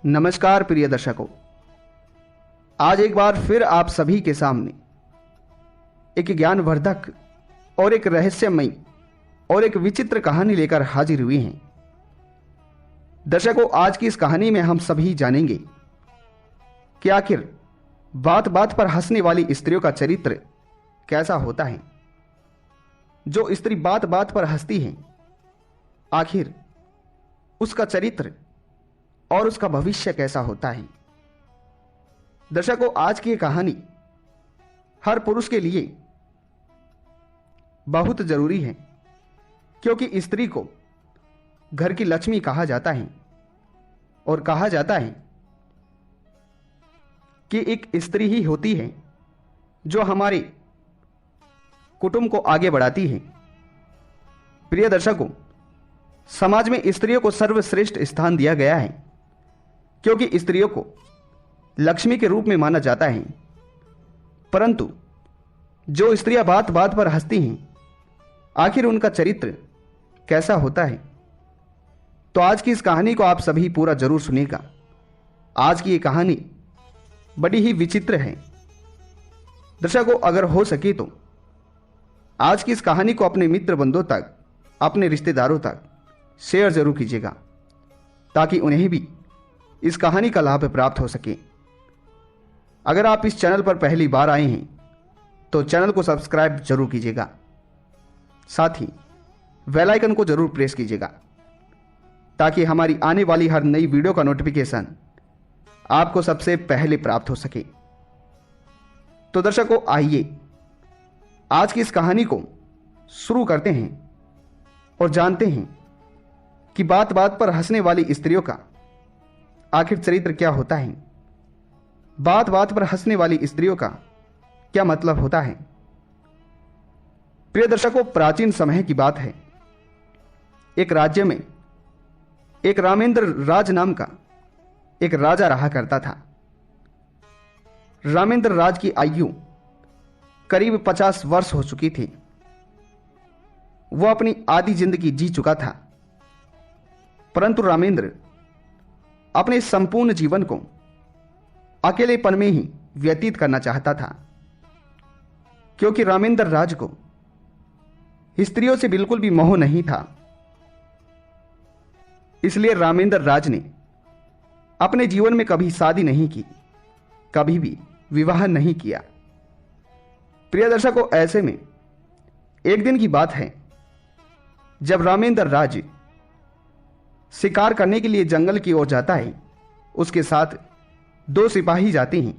नमस्कार प्रिय दर्शकों, आज एक बार फिर आप सभी के सामने एक ज्ञानवर्धक और एक रहस्यमयी और एक विचित्र कहानी लेकर हाजिर हुए हैं। दर्शकों, आज की इस कहानी में हम सभी जानेंगे कि आखिर बात बात पर हंसने वाली स्त्रियों का चरित्र कैसा होता है। जो स्त्री बात बात पर हंसती है, आखिर उसका चरित्र और उसका भविष्य कैसा होता है। दर्शकों, आज की ये कहानी हर पुरुष के लिए बहुत जरूरी है, क्योंकि स्त्री को घर की लक्ष्मी कहा जाता है और कहा जाता है कि एक स्त्री ही होती है जो हमारे कुटुंब को आगे बढ़ाती है। प्रिय दर्शकों, समाज में स्त्रियों को सर्वश्रेष्ठ स्थान दिया गया है, क्योंकि स्त्रियों को लक्ष्मी के रूप में माना जाता है। परंतु जो स्त्रियां बात बात पर हंसती हैं, आखिर उनका चरित्र कैसा होता है। तो आज की इस कहानी को आप सभी पूरा जरूर सुनिएगा। आज की ये कहानी बड़ी ही विचित्र है। दर्शकों, अगर हो सके तो आज की इस कहानी को अपने मित्र बंधुओं तक, अपने रिश्तेदारों तक शेयर जरूर कीजिएगा, ताकि उन्हें भी इस कहानी का लाभ प्राप्त हो सके। अगर आप इस चैनल पर पहली बार आए हैं तो चैनल को सब्सक्राइब जरूर कीजिएगा, साथ ही बेल आइकन को जरूर प्रेस कीजिएगा, ताकि हमारी आने वाली हर नई वीडियो का नोटिफिकेशन आपको सबसे पहले प्राप्त हो सके। तो दर्शकों, आइए आज की इस कहानी को शुरू करते हैं और जानते हैं कि बात बात पर हंसने वाली स्त्रियों का आखिर चरित्र क्या होता है। बात बात पर हंसने वाली स्त्रियों का क्या मतलब होता है। प्रिय दर्शकों, प्राचीन समय की बात है। एक राज्य में एक रामेंद्र राज नाम का एक राजा रहा करता था। रामेंद्र राज की आयु करीब 50 वर्ष हो चुकी थी। वह अपनी आधी जिंदगी जी चुका था, परंतु रामेंद्र अपने संपूर्ण जीवन को अकेलेपन में ही व्यतीत करना चाहता था, क्योंकि रामेंद्र राज को स्त्रियों से बिल्कुल भी मोह नहीं था। इसलिए रामेंद्र राज ने अपने जीवन में कभी शादी नहीं की, कभी भी विवाह नहीं किया। प्रिय दर्शकों, ऐसे में एक दिन की बात है, जब रामेंद्र राज शिकार करने के लिए जंगल की ओर जाता है। उसके साथ 2 सिपाही जाते हैं,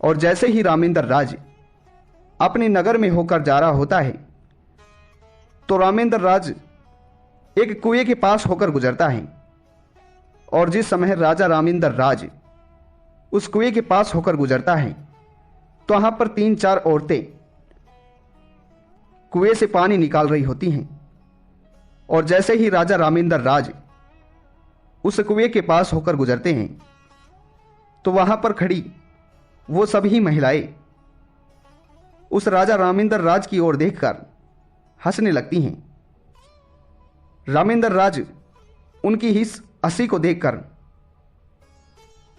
और जैसे ही रामेंद्र राज अपने नगर में होकर जा रहा होता है, तो रामेंद्र राज एक कुएं के पास होकर गुजरता है। और जिस समय राजा रामेंद्र राज उस कुएं के पास होकर गुजरता है, तो वहां पर 3-4 औरतें कुएं से पानी निकाल रही होती हैं। और जैसे ही राजा रामेंद्र राज उस कुएं के पास होकर गुजरते हैं, तो वहां पर खड़ी वो सभी महिलाएं उस राजा रामेंद्र राज की ओर देखकर हंसने लगती हैं। रामेंद्र राज उनकी इस हंसी को देखकर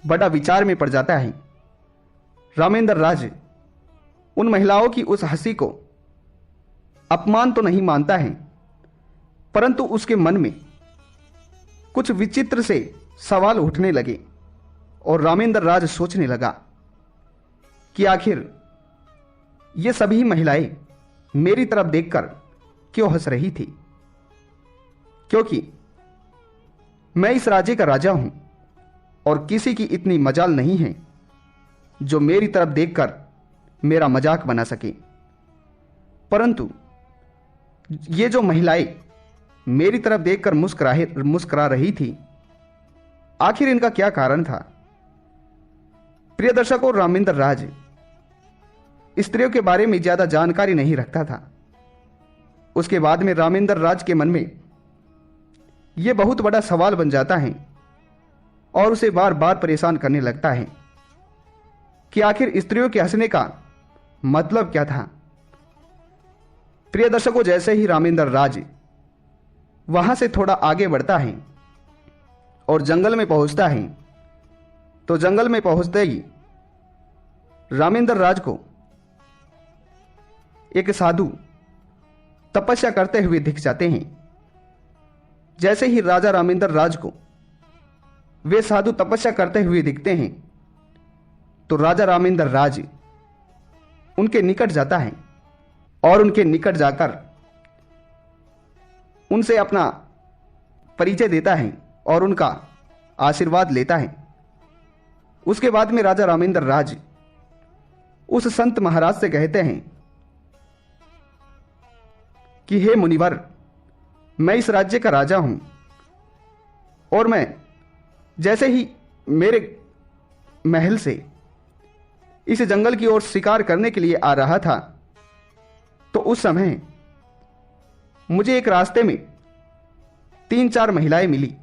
बड़ा विचार में पड़ जाता है। रामेंद्र राज उन महिलाओं की उस हंसी को अपमान तो नहीं मानता है, परंतु उसके मन में कुछ विचित्र से सवाल उठने लगे। और रामेंद्र राज सोचने लगा कि आखिर ये सभी महिलाएं मेरी तरफ देखकर क्यों हंस रही थी, क्योंकि मैं इस राज्य का राजा हूं और किसी की इतनी मजाल नहीं है जो मेरी तरफ देखकर मेरा मजाक बना सके। परंतु ये जो महिलाएं मेरी तरफ देखकर मुस्कुरा रही थी, आखिर इनका क्या कारण था। प्रिय दर्शकों, रामेंद्र राज स्त्रियों के बारे में ज्यादा जानकारी नहीं रखता था। उसके बाद में रामेंद्र राज के मन में यह बहुत बड़ा सवाल बन जाता है और उसे बार बार परेशान करने लगता है कि आखिर स्त्रियों के हंसने का मतलब क्या था। प्रिय दर्शकों, जैसे ही रामेंद्र राज वहां से थोड़ा आगे बढ़ता है और जंगल में पहुंचता है तो जंगल में पहुंचते ही रामेंद्र राज को एक साधु तपस्या करते हुए दिख जाते हैं। जैसे ही राजा रामेंद्र राज को वे साधु तपस्या करते हुए दिखते हैं तो राजा रामेंद्र राज उनके निकट जाता है और उनके निकट जाकर उनसे अपना परिचय देता है और उनका आशीर्वाद लेता है। उसके बाद में राजा रामेंद्र राज उस संत महाराज से कहते हैं कि हे मुनिवर, मैं इस राज्य का राजा हूं और मैं जैसे ही मेरे महल से इस जंगल की ओर शिकार करने के लिए आ रहा था तो उस समय मुझे एक रास्ते में 3-4 महिलाएं मिली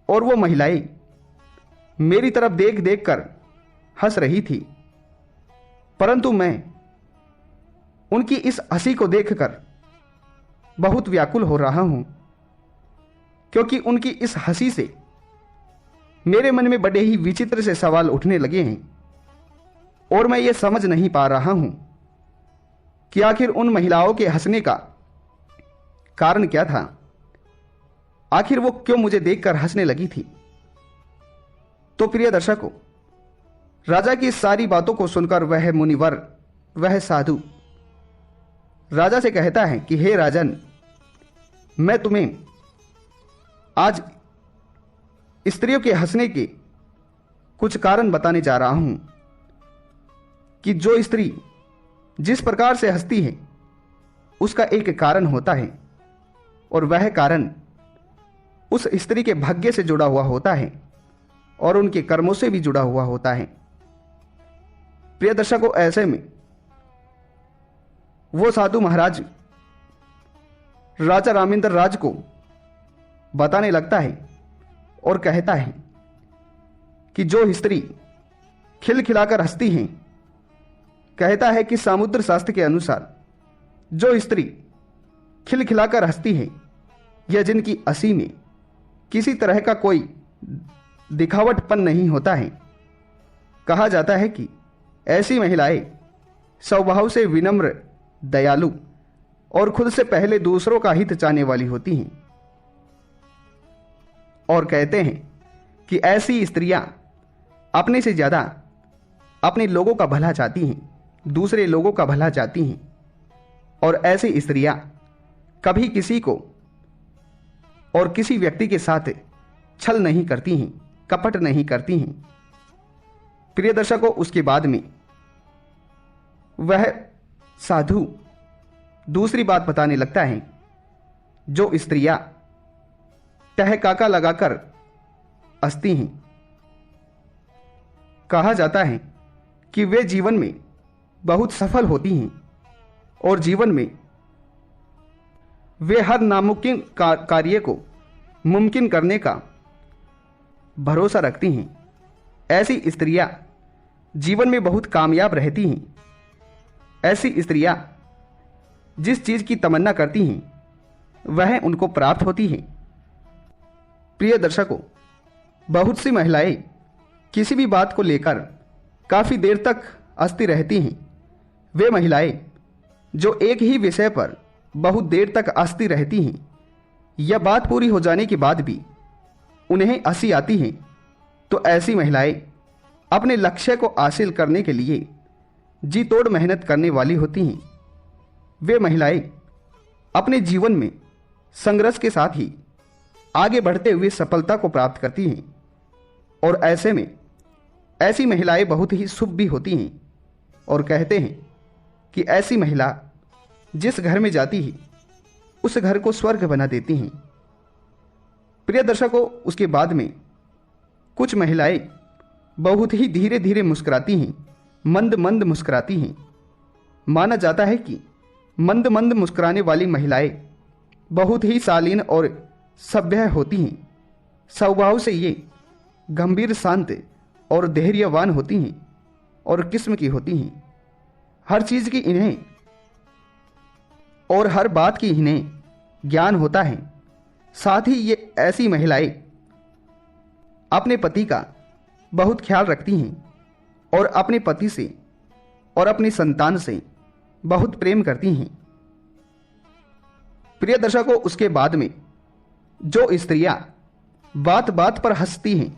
और वो महिलाएं मेरी तरफ देख देख कर हंस रही थी, परंतु मैं उनकी इस हंसी को देखकर बहुत व्याकुल हो रहा हूं, क्योंकि उनकी इस हंसी से मेरे मन में बड़े ही विचित्र से सवाल उठने लगे हैं और मैं ये समझ नहीं पा रहा हूं कि आखिर उन महिलाओं के हंसने का कारण क्या था। आखिर वो क्यों मुझे देखकर हंसने लगी थी। तो प्रिय दर्शकों, राजा की सारी बातों को सुनकर वह मुनिवर, वह साधु राजा से कहता है कि हे राजन, मैं तुम्हें आज स्त्रियों के हंसने के कुछ कारण बताने जा रहा हूं कि जो स्त्री जिस प्रकार से हंसती है उसका एक कारण होता है और वह कारण उस स्त्री के भाग्य से जुड़ा हुआ होता है और उनके कर्मों से भी जुड़ा हुआ होता है। प्रिय दर्शकों, ऐसे में वो साधु महाराज राजा रामेंद्र राज को बताने लगता है और कहता है कि जो स्त्री खिलखिलाकर हंसती हैं, कहता है कि समुद्र शास्त्र के अनुसार जो स्त्री खिलखिलाकर हंसती है या जिनकी हंसी में किसी तरह का कोई दिखावटपन नहीं होता है, कहा जाता है कि ऐसी महिलाएं स्वभाव से विनम्र, दयालु और खुद से पहले दूसरों का हित चाहने वाली होती हैं। और कहते हैं कि ऐसी स्त्रियां अपने से ज्यादा अपने लोगों का भला चाहती हैं, दूसरे लोगों का भला चाहती हैं और ऐसी स्त्रियां कभी किसी को और किसी व्यक्ति के साथ छल नहीं करती हैं, कपट नहीं करती हैं। प्रिय दर्शकों, उसके बाद में वह साधु दूसरी बात बताने लगता है। जो स्त्रियां टहकाका लगाकर हंसती हैं, कहा जाता है कि वे जीवन में बहुत सफल होती हैं और जीवन में वे हर नामुमकिन कार्य को मुमकिन करने का भरोसा रखती हैं। ऐसी स्त्रियां जीवन में बहुत कामयाब रहती हैं। ऐसी स्त्रियां जिस चीज की तमन्ना करती हैं वह उनको प्राप्त होती है। प्रिय दर्शकों, बहुत सी महिलाएं किसी भी बात को लेकर काफी देर तक हंसती रहती हैं। वे महिलाएं जो एक ही विषय पर बहुत देर तक हंसती रहती हैं, यह बात पूरी हो जाने के बाद भी उन्हें हंसी आती है, तो ऐसी महिलाएं अपने लक्ष्य को हासिल करने के लिए जी तोड़ मेहनत करने वाली होती हैं। वे महिलाएं अपने जीवन में संघर्ष के साथ ही आगे बढ़ते हुए सफलता को प्राप्त करती हैं और ऐसे में ऐसी महिलाएं बहुत ही शुभ भी होती हैं और कहते हैं कि ऐसी महिला जिस घर में जाती है उस घर को स्वर्ग बना देती हैं। प्रिय दर्शकों, उसके बाद में कुछ महिलाएं बहुत ही धीरे धीरे मुस्कुराती हैं, मंद मंद मुस्कुराती हैं। माना जाता है कि मंद मंद मुस्कुराने वाली महिलाएं बहुत ही शालीन और सभ्य होती हैं। स्वभाव से ये गंभीर, शांत और धैर्यवान होती हैं और किस्म की होती हैं। हर चीज की इन्हें और हर बात की इन्हें ज्ञान होता है। साथ ही ये ऐसी महिलाएं अपने पति का बहुत ख्याल रखती हैं और अपने पति से और अपनी संतान से बहुत प्रेम करती हैं। प्रिय दर्शकों, उसके बाद में जो स्त्रियां बात बात पर हंसती हैं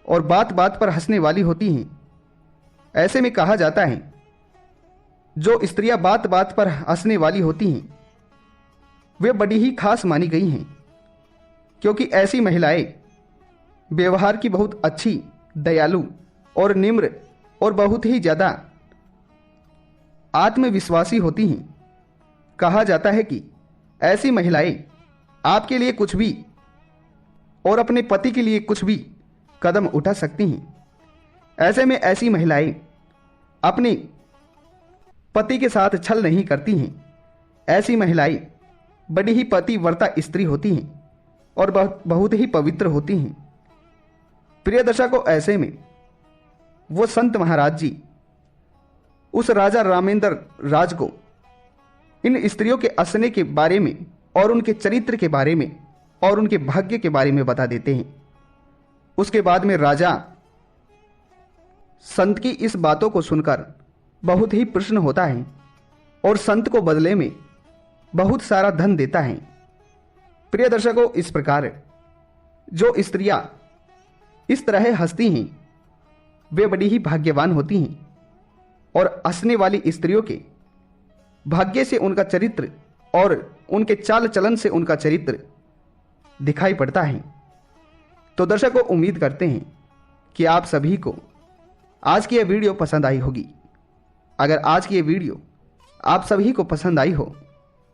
और बात बात पर हंसने वाली होती हैं, ऐसे में कहा जाता है जो स्त्रियां बात बात पर हंसने वाली होती हैं वे बड़ी ही खास मानी गई हैं, क्योंकि ऐसी महिलाएं व्यवहार की बहुत अच्छी, दयालु और निम्र और बहुत ही ज़्यादा आत्मविश्वासी होती हैं। कहा जाता है कि ऐसी महिलाएं आपके लिए कुछ भी और अपने पति के लिए कुछ भी कदम उठा सकती हैं। ऐसे में ऐसी महिलाएं अपने पति के साथ छल नहीं करती हैं। ऐसी महिलाएं बड़ी ही पतिव्रता स्त्री होती हैं और बहुत ही पवित्र होती हैं। प्रिय दर्शकों, ऐसे में वो संत महाराज जी उस राजा रामेंद्र राज को इन स्त्रियों के असने के बारे में और उनके चरित्र के बारे में और उनके भाग्य के बारे में बता देते हैं। उसके बाद में राजा संत की इस बातों को सुनकर बहुत ही प्रसन्न होता है और संत को बदले में बहुत सारा धन देता है। प्रिय दर्शकों, इस प्रकार जो स्त्रियां इस तरह हंसती हैं वे बड़ी ही भाग्यवान होती हैं और हंसने वाली स्त्रियों के भाग्य से उनका चरित्र और उनके चाल चलन से उनका चरित्र दिखाई पड़ता है। तो दर्शकों, उम्मीद करते हैं कि आप सभी को आज की यह वीडियो पसंद आई होगी। अगर आज की ये वीडियो आप सभी को पसंद आई हो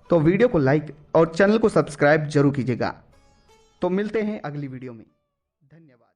तो वीडियो को लाइक और चैनल को सब्सक्राइब जरूर कीजिएगा। तो मिलते हैं अगली वीडियो में। धन्यवाद।